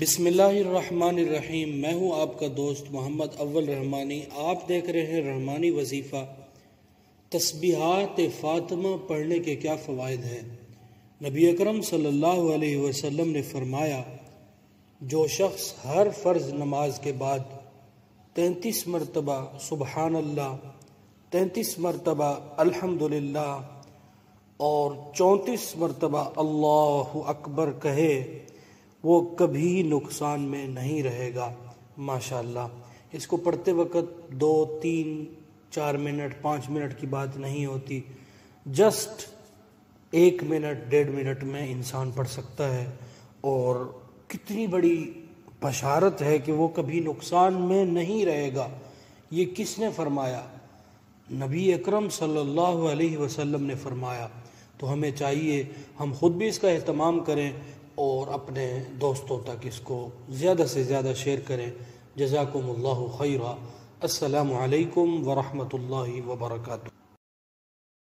بسم اللہ الرحمن الرحیم۔ میں ہوں آپ کا دوست محمد اول رحمانی۔ آپ دیکھ رہے ہیں رحمانی وظیفہ۔ تسبیحات فاطمہ پڑھنے کے کیا فوائد ہیں؟ نبی اکرم صلی اللہ علیہ وسلم نے فرمایا، جو شخص ہر فرض نماز کے بعد 33 مرتبہ سبحان اللہ، 33 مرتبہ الحمدللہ اور 34 مرتبہ اللہ اکبر کہے، وہ کبھی نقصان میں نہیں رہے گا۔ ماشاءاللہ، اس کو پڑھتے وقت 2، 3، 4 منٹ، 5 منٹ کی بات نہیں ہوتی، جسٹ 1 منٹ، 1.5 منٹ میں انسان پڑھ سکتا ہے، اور کتنی بڑی بشارت ہے کہ وہ کبھی نقصان میں نہیں رہے گا۔ یہ کس نے فرمایا؟ نبی اکرم صلی اللہ علیہ وسلم نے فرمایا۔ تو ہمیں چاہیے ہم خود بھی اس کا اہتمام کریں اور اپنے دوستوں تک اس کو زیادہ سے زیادہ شیئر کریں۔ جزاکم اللہ خیرا۔ السلام علیکم ورحمۃ اللہ وبرکاتہ۔